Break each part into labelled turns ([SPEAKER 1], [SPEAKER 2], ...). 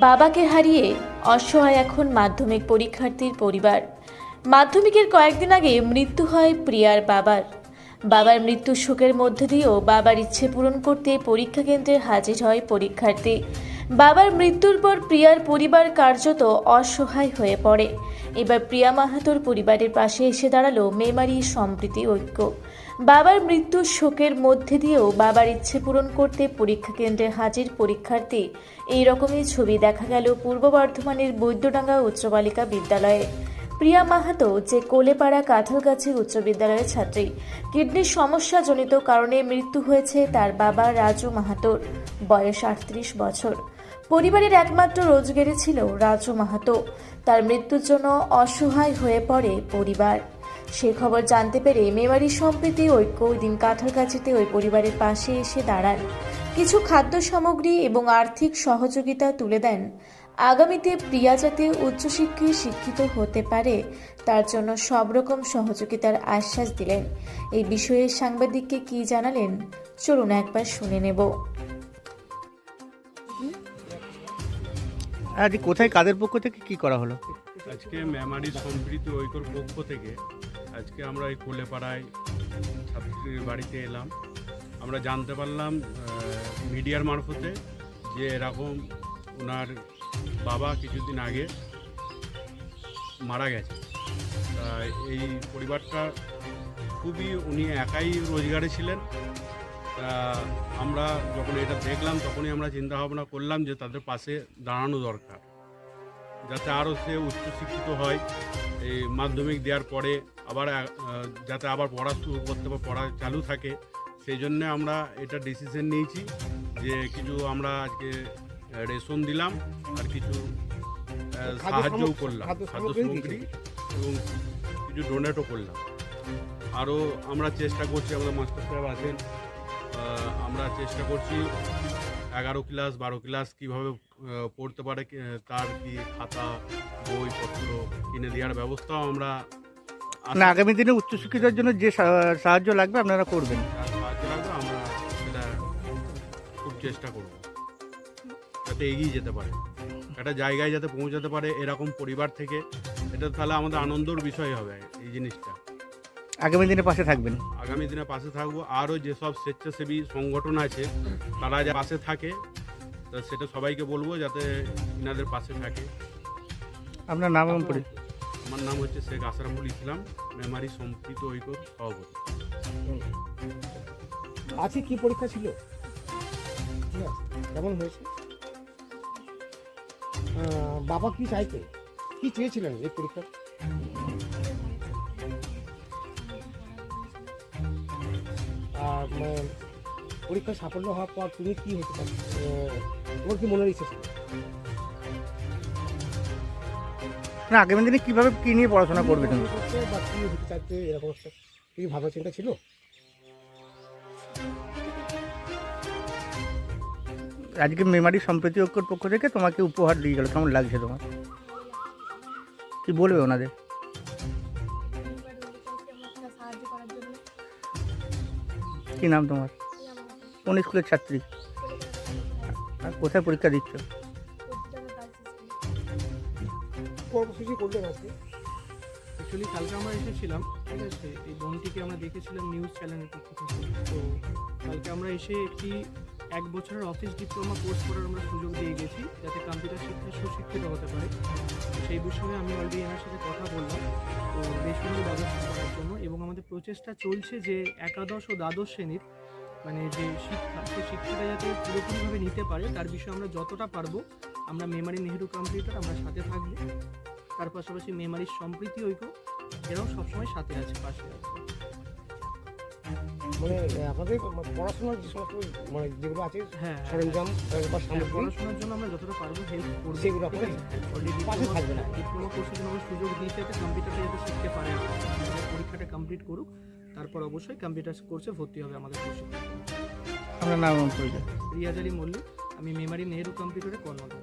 [SPEAKER 1] বাবাকে হারিয়ে অসহায় এখন মাধ্যমিক পরীক্ষার্থীর পরিবার। মাধ্যমিকের কয়েকদিন আগে মৃত্যু হয় প্রিয়ার বাবার। বাবার মৃত্যুর শোকের মধ্যে দিয়েও বাবার ইচ্ছে পূরণ করতে পরীক্ষা কেন্দ্রে হাজির হয় পরীক্ষার্থী। বাবার মৃত্যুর পর প্রিয়ার পরিবার কার্যত অসহায় হয়ে পড়ে। এবার প্রিয়া মাহাতোর পরিবারের পাশে এসে দাঁড়ালো মেমারি সম্প্রীতি ঐক্য। বাবার মৃত্যুর শোকের মধ্যে দিয়েও বাবার ইচ্ছে পূরণ করতে পরীক্ষা কেন্দ্রে হাজির পরীক্ষার্থী। এই রকমই ছবি দেখা গেল পূর্ব বর্ধমানের বৈদ্যডাঙ্গা উচ্চ বালিকা বিদ্যালয়ে। প্রিয়া মাহাতো যে কোলেপাড়া কাঁঠালগাছি উচ্চ বিদ্যালয়ের ছাত্রী। কিডনির সমস্যাজনিত কারণে মৃত্যু হয়েছে তার বাবা রাজু মাহাতোর, বয়স 38 বছর। পরিবারের একমাত্র রোজগারে ছিল রাজু মাহাতো। তার মৃত্যুর জন্য অসহায় হয়ে পড়ে পরিবার। সে খবর জানতে পেরে মেমারি সম্প্রীতি ঐক্য ওই দিন কাঁঠালগাছিতে ওই পরিবারের পাশে এসে দাঁড়ান। কিছু খাদ্য সামগ্রী এবং আর্থিক সহযোগিতা তুলে দেন। আগামীতে প্রিয়া যাতে উচ্চশিক্ষায় শিক্ষিত হতে পারে তার জন্য সব রকম সহযোগিতার আশ্বাস দিলেন। এই বিষয়ে সাংবাদিককে কি জানালেন চলুন একবার শুনে নেব।
[SPEAKER 2] আজ কোথায় কাদের পক্ষ থেকে কি করা হলো?
[SPEAKER 3] আজকে মেমারি সম্প্রীতি ঐক্যর পক্ষ থেকে আজকে আমরা এই কোলেপাড়ায় ছাত্রীর বাড়িতে এলাম। আমরা জানতে পারলাম মিডিয়ার মারফতে যে এরকম ওনার বাবা কিছুদিন আগে মারা গেছে। এই পরিবারটা খুবই উনি একাই রোজগারে ছিলেন। আমরা যখন এটা দেখলাম তখনই আমরা চিন্তা ভাবনা করলাম যে তাদের পাশে দাঁড়ানো দরকার, যাতে আরও সে উচ্চশিক্ষিত হয়। এই মাধ্যমিক দেওয়ার পরে আবার যাতে আবার পড়া শুরু করতে বা পড়া চালু থাকে, সেই জন্য আমরা এটা ডিসিশন নিয়েছি যে কিছু আমরা আজকে রেশন দিলাম আর কিছু সাহায্যও করলাম, খাদ্য সামগ্রী এবং কিছু ডোনেটও করলাম। আরও আমরা চেষ্টা করছি, আমাদের মাস্টার সাহেব আছেন, আমরা চেষ্টা করছি 11 ক্লাস 12 ক্লাস কীভাবে পড়তে পারে তার কি খাতা বইপত্র কিনে দেওয়ার ব্যবস্থাও আমরা
[SPEAKER 2] আগামী দিনে উচ্চশিক্ষিতার জন্য যে সাহায্য লাগবে আপনারা করবেন।
[SPEAKER 3] সাহায্য লাগবে, আমরা সেটা খুব চেষ্টা করব যাতে এগিয়ে যেতে পারে, একটা জায়গায় যাতে পৌঁছাতে পারে এরকম পরিবার থেকে। এটা তাহলে আমাদের আনন্দের বিষয় হবে এই জিনিসটা।
[SPEAKER 2] আগামী দিনে পাশে থাকবেন? আগামী
[SPEAKER 3] দিনে পাশে থাকবো। আরও যেসব স্বেচ্ছাসেবী সংগঠন আছে তারা যা পাশে থাকে তা সেটা সবাইকে বলবো যাতে ইনাদের পাশে থাকে।
[SPEAKER 2] আপনার নাম এবং পরিচয়?
[SPEAKER 3] আমার নাম হচ্ছে শেখ আশরাফুল ইসলাম, মেমারি সম্প্রীতি ঐক্যর সভাপতি।
[SPEAKER 4] আজকে কি পরীক্ষা ছিল, কেমন হয়েছে? বাবা কি চাইতে, কি চেয়েছিলেন এই পরীক্ষা? মানে পরীক্ষায় সাফল্য হওয়ার পর তুমি কি হতে পারো, তোমার কি মনের ইচ্ছে ছিল?
[SPEAKER 2] না, আগামী দিনে কীভাবে কী নিয়ে পড়াশোনা করবে তুমি
[SPEAKER 4] বা কী হতে চাইতে, এরকম একটা কি ভাবনা চিন্তা ছিল?
[SPEAKER 2] আজকে মেমারি সম্প্রীতি ঐক্যর পক্ষ থেকে তোমাকে উপহার দিয়ে গেল, কেমন লাগছে তোমার? কি বলবে ওনাদের? কি নাম তোমার? কোন স্কুলের ছাত্রী? আর কোথায় পরীক্ষা দিচ্ছ?
[SPEAKER 4] কর্মসূচি করলেন আজকে?
[SPEAKER 5] অ্যাকচুয়ালি কালকে আমরা এসেছিলাম, ঠিক আছে, এই বোনটিকে আমরা দেখেছিলাম নিউজ চ্যানেলের পক্ষ থেকে। তো কালকে আমরা এসে একটি 1 বছরের অফিস ডিপ্লোমা কোর্স করার আমরা সুযোগ দিয়ে গেছি, যাতে কম্পিউটার শিক্ষায় সুশিক্ষিত হতে পারে। সেই বিষয়ে আমি অলরেডি এনার সাথে কথা বললাম, তো বেশ সুন্দর ব্যবস্থা করার জন্য। এবং আমাদের প্রচেষ্টা চলছে যে একাদশ ও দ্বাদশ শ্রেণীর মানে যে শিক্ষা, সেই শিক্ষাটা যাতে পুরোপুরিভাবে নিতে পারে তার বিষয়ে আমরা যতটা পারবো আমরা মেমারি নেহেরু কম্পিউটার আমরা সাথে থাকবো। তার পাশাপাশি মেমারির সম্প্রীতি ঐক্য এরাও সবসময় সাথে আছে, পাশে আছে।
[SPEAKER 4] মানে আপনাদের পড়াশোনার যে সমস্ত মানে যেগুলো আছে সরঞ্জাম বা সামগ্রী,
[SPEAKER 5] পড়াশোনার জন্য আমরা যতটা পারবো হেল্প করবো,
[SPEAKER 4] সেগুলো আপনাদের পাশে থাকবে না?
[SPEAKER 5] ডিপ্লোমা কোর্সের জন্য সুযোগ দিয়েছে যাতে কম্পিউটারটা যাতে শিখতে পারে, পরীক্ষাটা কমপ্লিট করুক, তারপর অবশ্যই কম্পিউটার কোর্সে ভর্তি হবে আমাদের কোর্সে।
[SPEAKER 2] আপনার নাম এবং পরিচয়?
[SPEAKER 5] রিয়াজ আলী মল্লিক, আমি মেমারি নেহেরু কম্পিউটারে কর্মরত।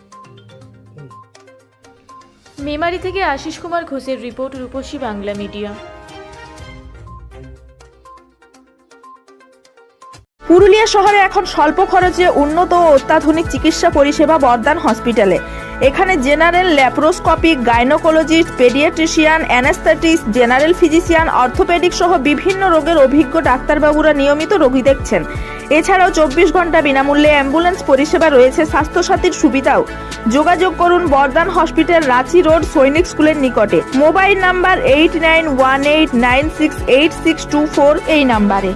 [SPEAKER 1] মেমারি থেকে আশিস কুমার ঘোষের রিপোর্ট, রূপসী বাংলা মিডিয়া।
[SPEAKER 6] পুরুলিয়া শহরে এখন স্বল্প খরচে উন্নত ও অত্যাধুনিক চিকিৎসা পরিষেবা বর্দান হসপিটালে। এখানে general, laparoscopic, gynaecologist, paediatrician, anaesthetist, general physician, orthopaedic সহ বিভিন্ন রোগের অভিজ্ঞ ডাক্তারবাবুরা নিয়মিত রোগী দেখছেন। এছাড়াও 24 ঘন্টা বিনামূল্যে অ্যাম্বুলেন্স পরিষেবা রয়েছে, স্বাস্থ্যসাথীর সুবিধাও। যোগাযোগ করুন বর্ধমান হসপিটাল, রাঁচি রোড, সৈনিক স্কুলের নিকটে। মোবাইল নাম্বার 8918968624 এই নাম্বারে।